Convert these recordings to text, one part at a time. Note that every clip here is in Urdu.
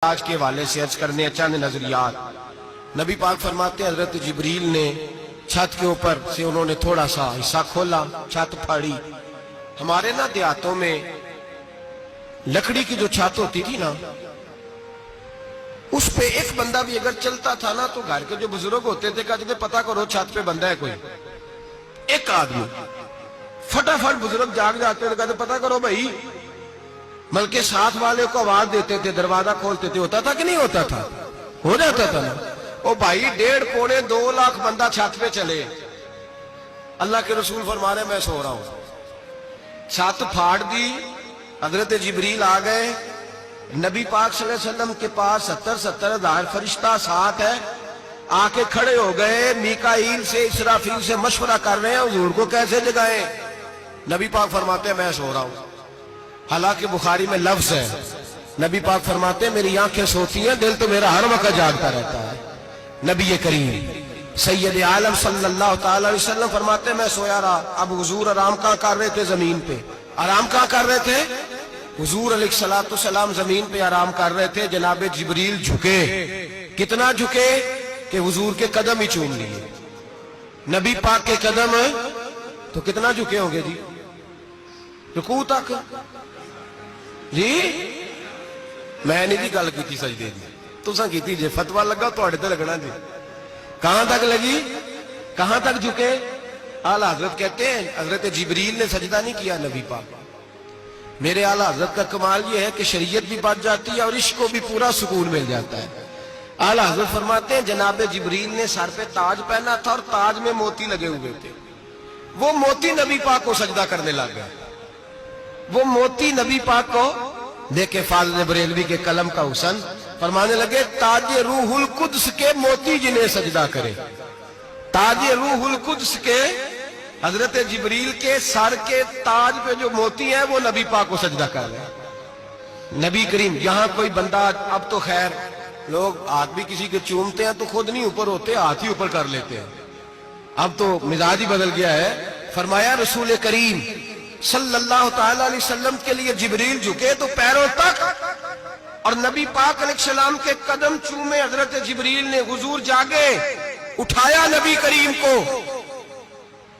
آج کے حوالے سے عرض کرنے چند نظریات۔ نبی پاک فرماتے ہیں حضرت جبریل نے چھت کے اوپر سے انہوں نے تھوڑا سا حصہ کھولا، چھت پھاڑی۔ ہمارے نا دیہاتوں میں لکڑی کی جو چھت ہوتی تھی نا، اس پہ ایک بندہ بھی اگر چلتا تھا نا تو گھر کے جو بزرگ ہوتے تھے کہتے تھے پتہ کرو چھت پہ بندہ ہے کوئی، ایک آدمی فٹافٹ بزرگ جاگ جاتے تھے کہتے پتہ کرو بھائی، بلکہ ساتھ والے کو آواز دیتے تھے، دروازہ کھولتے تھے۔ ہوتا تھا کہ نہیں ہوتا تھا؟ ہو جاتا تھا نا۔ او بھائی 1.5 پونے 2 لاکھ بندہ چھت پہ چلے، اللہ کے رسول فرما رہے میں سو رہا ہوں، چھت پھاڑ دی، حضرت جبریل آ گئے، نبی پاک صلی اللہ علیہ وسلم کے پاس 70 ہزار فرشتہ ساتھ ہے، آ کے کھڑے ہو گئے، میکائیل سے اسرافیل سے مشورہ کر رہے ہیں حضور کو کیسے جگائیں۔ نبی پاک فرماتے ہیں میں سو رہا ہوں۔ حالانکہ بخاری میں لفظ ہے، نبی پاک فرماتے ہیں میری آنکھیں سوتی ہیں، دل تو میرا ہر وقت جاگتا رہتا ہے۔ نبی کریم سید عالم صلی اللہ تعالی علیہ وسلم فرماتے ہیں میں سویا رہا۔ اب حضور آرام کہاں کر رہے تھے؟ زمین پہ۔ آرام کہاں کر رہے تھے؟ حضور علیہ السلام زمین پہ آرام کر رہے تھے، جناب جبریل جھکے۔ کتنا جھکے کہ حضور کے قدم ہی چوم لیے۔ نبی پاک کے قدم تو کتنا جھکے ہوں گے جی؟ رکوع تک جی؟ میں نہیں دی گل کی سجدے دی، تساں کیتی جے، فتوہ لگا تواڈے تے لگنا جی۔ کہاں تک لگی؟ کہاں تک جھکے؟ اعلی حضرت کہتے ہیں حضرت جبریل نے سجدہ نہیں کیا نبی پاک۔ میرے اعلی حضرت کا کمال یہ ہے کہ شریعت بھی بچ جاتی ہے اور عشق کو بھی پورا سکون مل جاتا ہے۔ اعلی حضرت فرماتے ہیں جناب جبریل نے سر پہ تاج پہنا تھا اور تاج میں موتی لگے ہوئے تھے، وہ موتی نبی پاک کو سجدہ کرنے لگ گئے۔ وہ موتی نبی پاک کو دیکھے فاضل بریلوی کے قلم کا حسن، فرمانے لگے تاج روح القدس کے موتی جنہیں سجدہ کرے۔ تاج روح القدس کے حضرت جبریل کے سر کے تاج پہ جو موتی ہیں وہ نبی پاک کو سجدہ کر رہے۔ نبی کریم یہاں کوئی بندہ، اب تو خیر لوگ ہاتھ بھی کسی کے چومتے ہیں تو خود نہیں اوپر ہوتے، ہاتھ ہی اوپر کر لیتے ہیں، اب تو مزاج ہی بدل گیا ہے۔ فرمایا رسول کریم صلی اللہ تعالی علیہ وسلم کے لیے جبریل جھکے تو پیروں تک، اور نبی پاک علیہ السلام کے قدم چومے حضرت جبریل نے۔ حضور جاگے، اٹھایا نبی کریم کو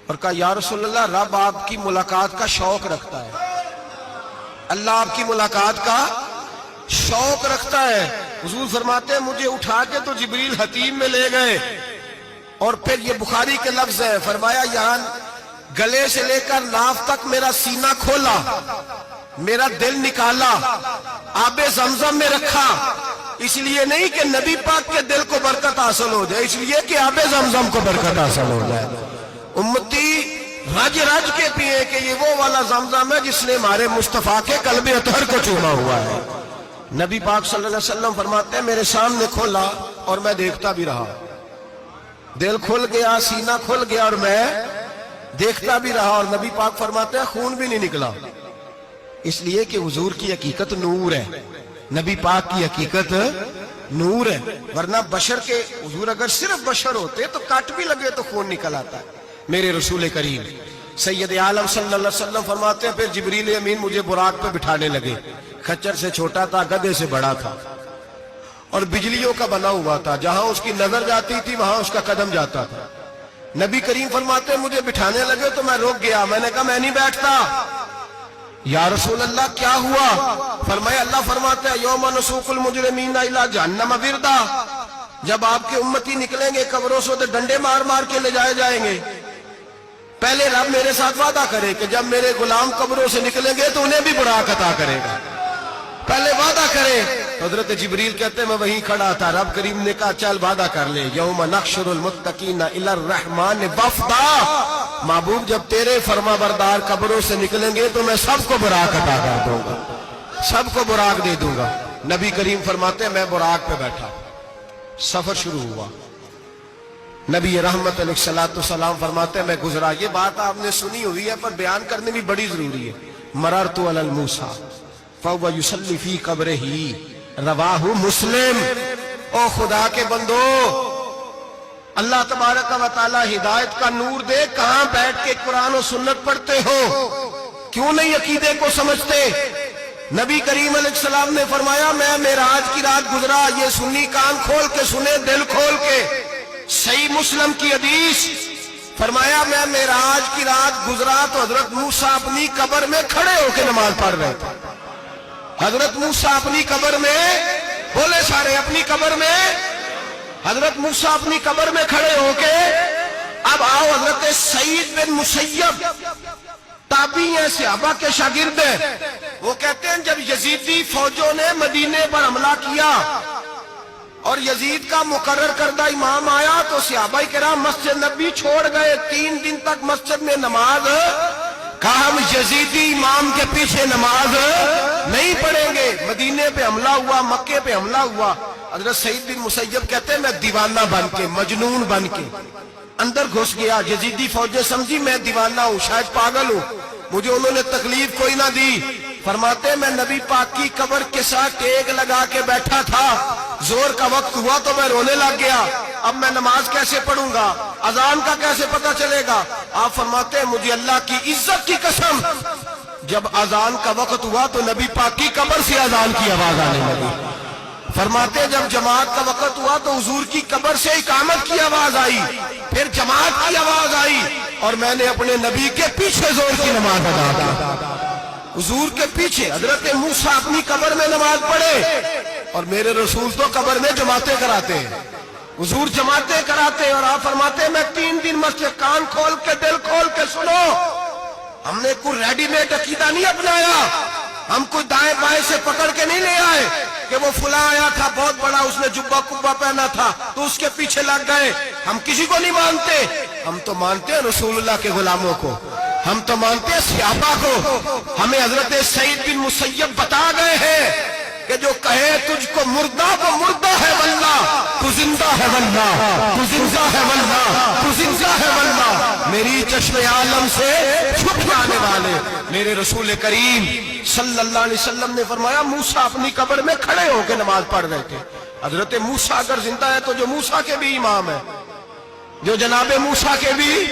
اور کہا یا رسول اللہ، رب آپ کی ملاقات کا شوق رکھتا ہے، اللہ آپ کی ملاقات کا شوق رکھتا ہے۔ حضور فرماتے ہیں مجھے اٹھا کے تو جبریل حتیم میں لے گئے، اور پھر یہ بخاری کے لفظ ہے، فرمایا یہاں گلے سے لے کر ناف تک میرا سینہ کھولا، میرا دل نکالا، آب زمزم میں رکھا، اس لیے نہیں کہ نبی پاک کے دل کو برکت حاصل ہو جائے، اس لیے کہ آب زمزم کو برکت حاصل ہو جائے۔ امتی رج رج کے پیئے کہ یہ وہ والا زمزم ہے جس نے ہمارے مصطفیٰ کے قلب اطہر کو چوما ہوا ہے۔ نبی پاک صلی اللہ علیہ وسلم فرماتے ہیں میرے سامنے کھولا اور میں دیکھتا بھی رہا، دل کھل گیا، سینہ کھل گیا اور میں دیکھتا بھی رہا، اور نبی پاک فرماتے ہیں خون بھی نہیں نکلا، اس لیے کہ حضور کی حقیقت نور ہے، نبی پاک کی حقیقت نور ہے۔ ورنہ بشر کے حضور اگر صرف بشر ہوتے تو کٹ بھی لگے تو خون نکل آتا ہے۔ میرے رسول کریم سید عالم صلی اللہ علیہ وسلم فرماتے ہیں پھر جبریل امین مجھے براق پہ بٹھانے لگے، خچر سے چھوٹا تھا، گدھے سے بڑا تھا، اور بجلیوں کا بنا ہوا تھا، جہاں اس کی نظر جاتی تھی وہاں اس کا قدم جاتا تھا۔ نبی کریم فرماتے ہیں مجھے بٹھانے لگے تو میں رک گیا، میں نے کہا میں نہیں بیٹھتا۔ یا رسول اللہ کیا ہوا؟ فرمایا اللہ فرماتے ہیں یوم نسوق المجرمین الی جہنم وردا، جب آپ کے امتی نکلیں گے قبروں سے تو ڈنڈے مار مار کے لے جائے جائیں گے۔ پہلے رب میرے ساتھ وعدہ کرے کہ جب میرے غلام قبروں سے نکلیں گے تو انہیں بھی براق عطا کرے گا، پہلے وعدہ کرے۔ حضرت جبریل کہتے ہیں میں وہیں کھڑا تھا، رب کریم نے کہا چل وعدہ کر لے، یوم نحشر المتقین الی الرحمن وفدا، محبوب جب تیرے فرما بردار قبروں سے نکلیں گے تو میں سب کو براق عطا کر دوں گا، سب کو براق دے دوں گا۔ نبی کریم فرماتے ہیں میں براق پہ بیٹھا، سفر شروع ہوا، نبی رحمت علیہ السلام فرماتے ہیں میں گزرا۔ یہ بات آپ نے سنی ہوئی ہے پر بیان کرنے بھی بڑی ضروری ہے۔ مررت علی الموسیٰ فہو یصلی فی قبرہ، رواہ مسلم۔ او خدا کے بندو، اللہ تبارک و تعالی ہدایت کا نور دے، کہاں بیٹھ کے قرآن و سنت پڑھتے ہو؟ کیوں نہیں عقیدے کو سمجھتے؟ نبی کریم علیہ السلام نے فرمایا میں معراج کی رات گزرا، یہ سنی کان کھول کے سنے، دل کھول کے، صحیح مسلم کی حدیث، فرمایا میں معراج کی رات گزرا تو حضرت موسیٰ اپنی قبر میں کھڑے ہو کے نماز پڑھ رہے تھے۔ حضرت موسیٰ اپنی قبر میں، بولے سارے، اپنی قبر میں، حضرت موسیٰ اپنی قبر میں کھڑے ہو کے، اب آؤ حضرت سعید بن مسیب تابعی ہیں، صحابہ کے شاگرد ہیں، وہ کہتے ہیں جب یزیدی فوجوں نے مدینے پر حملہ کیا اور یزید کا مقرر کردہ امام آیا تو صحابہ کرام مسجد نبی چھوڑ گئے، 3 دن تک مسجد میں نماز، کہا ہم یزیدی امام کے پیچھے نماز نہیں پڑھیں گے۔ مدینے پہ حملہ ہوا، مکے پہ حملہ ہوا، حضرت سعید بن مسیب کہتے ہیں میں دیوانہ بن کے، مجنون بن کے اندر گھس گیا، یزیدی فوجیں سمجھی میں دیوانہ ہوں، شاید پاگل ہوں، مجھے انہوں نے تکلیف کوئی نہ دی۔ فرماتے میں نبی پاک کی قبر کے ساتھ ٹیک لگا کے بیٹھا تھا، زور کا وقت ہوا تو میں رونے لگ گیا، اب میں نماز کیسے پڑھوں گا، اذان کا کیسے پتہ چلے گا؟ آپ فرماتے ہیں مجھے اللہ کی عزت کی قسم، جب اذان کا وقت ہوا تو نبی پاک کی قبر سے اذان کی آواز آنے لگی۔ فرماتے جب جماعت کا وقت ہوا تو حضور کی قبر سے اقامت کی آواز آئی، پھر جماعت کی آواز آئی، اور میں نے اپنے نبی کے پیچھے زور کی نماز ادا کی، حضور کے پیچھے۔ حضرت موسیٰ اپنی قبر میں نماز پڑھے اور میرے رسول تو قبر میں جماعتیں کراتے ہیں، حضور جماعتیں کراتے ہیں، اور آپ فرماتے ہیں میں 3 دن مسجد، کان کھول کے دل کھول کے سنو، ہم نے کوئی ریڈی میڈ عقیدہ نہیں اپنایا، ہم کوئی دائیں بائیں سے پکڑ کے نہیں لے آئے کہ وہ فلاں آیا تھا بہت بڑا، اس نے جبہ کبہ پہنا تھا تو اس کے پیچھے لگ گئے۔ ہم کسی کو نہیں مانتے، ہم تو مانتے ہیں رسول اللہ کے غلاموں کو، ہم تو مانتے ہیں صحابہ کو۔ ہمیں حضرت سعید بن مسیب بتا گئے ہیں کہ جو کہے تجھ کو مردہ وہ مردہ ہے واللہ، تو زندہ ہے واللہ، تو زندہ ہے واللہ، تو زندہ ہے واللہ، میری چشم عالم سے چھپ جانے والے۔ میرے رسول کریم صلی اللہ علیہ وسلم نے فرمایا موسیٰ اپنی قبر میں کھڑے ہو کے نماز پڑھ رہے تھے۔ حضرت موسیٰ اگر زندہ ہے تو جو موسیٰ کے بھی امام ہے، جو جناب موسیٰ کے بھی،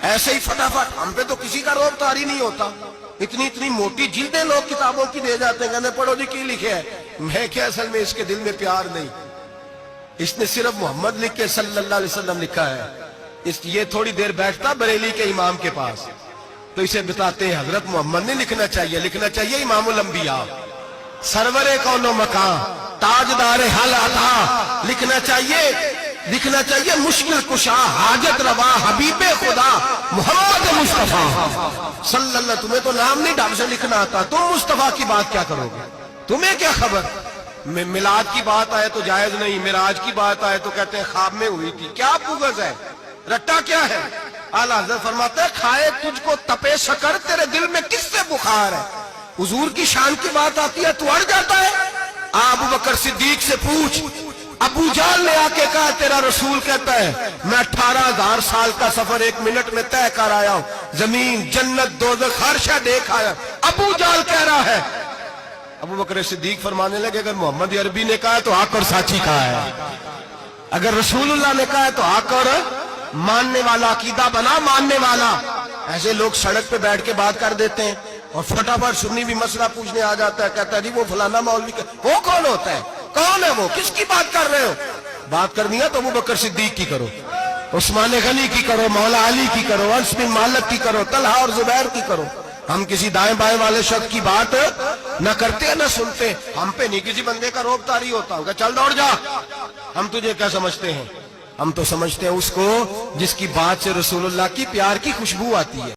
ایسے ہی فٹافٹ ہم پہ تو کسی کا روب طاری نہیں ہوتا، اتنی موٹی جلدیں لوگ کتابوں کی دے جاتے ہیں، کہنے پڑھو جی کی لکھے ہے، میں کیا اصل میں اس کے دل میں پیار نہیں، اس نے صرف محمد لکھ کے صلی اللہ علیہ وسلم لکھا ہے، یہ تھوڑی دیر بیٹھتا بریلی کے امام کے پاس تو اسے بتاتے ہیں حضرت محمد نے لکھنا چاہیے، لکھنا چاہیے امام الانبیاء، سرور کون و مکان، تاجدار حل عطا، لکھنا چاہیے مشکل کشا، حاجت روا، حبیب خدا محمد مصطفیٰ صلی اللہ۔ تمہیں تو نام نہیں ڈھنگ سے لکھنا آتا، تم مصطفیٰ کی بات کیا کرو گے؟ تمہیں کیا خبر؟ میلاد کی بات آئے تو جائز نہیں، معراج کی بات آئے تو کہتے ہیں خواب میں ہوئی تھی، کیا بغض ہے، رٹا کیا ہے؟ اعلیٰ حضرت فرماتا ہے کھائے تجھ کو تپے شکر، تیرے دل میں کس سے بخار ہے؟ حضور کی شان کی بات آتی ہے تو اڑ جاتا ہے۔ ابو بکر صدیق سے پوچھ، ابو جہل نے آ کے کہا تیرا رسول کہتا ہے میں 18,000 سال کا سفر 1 منٹ میں طے کر آیا ہوں، زمین جنت دوزخ ہر شے دیکھ آیا۔ ابو جہل کہہ رہا ہے، ابو بکر صدیق فرمانے لگے اگر محمد عربی نے کہا ہے تو حق اور سچی کہا ہے، اگر رسول اللہ نے کہا ہے تو حق اور ماننے والا، عقیدہ بنا ماننے والا۔ ایسے لوگ سڑک پہ بیٹھ کے بات کر دیتے ہیں اور فٹافٹ سنی بھی مسئلہ پوچھنے آ جاتا ہے، کہتا ہے جی وہ فلانا مولوی وہ کون ہوتا ہے، کون ہے وہ، کس کی بات کر رہے ہو؟ بات کرنی ہے تو ابو بکر صدیق کی کرو، عثمان غنی کی کرو، مولا علی کی کرو، انس بن مالک کی کرو، طلحہ اور زبیر کی کرو۔ ہم کسی دائیں بائیں والے شخص کی بات نہ کرتے نہ سنتے، ہم پہ نہیں کسی بندے کا روب طاری ہوتا ہوگا چل دوڑ جا، ہم تجھے کیا سمجھتے ہیں؟ ہم تو سمجھتے ہیں اس کو جس کی بات سے رسول اللہ کی پیار کی خوشبو آتی ہے۔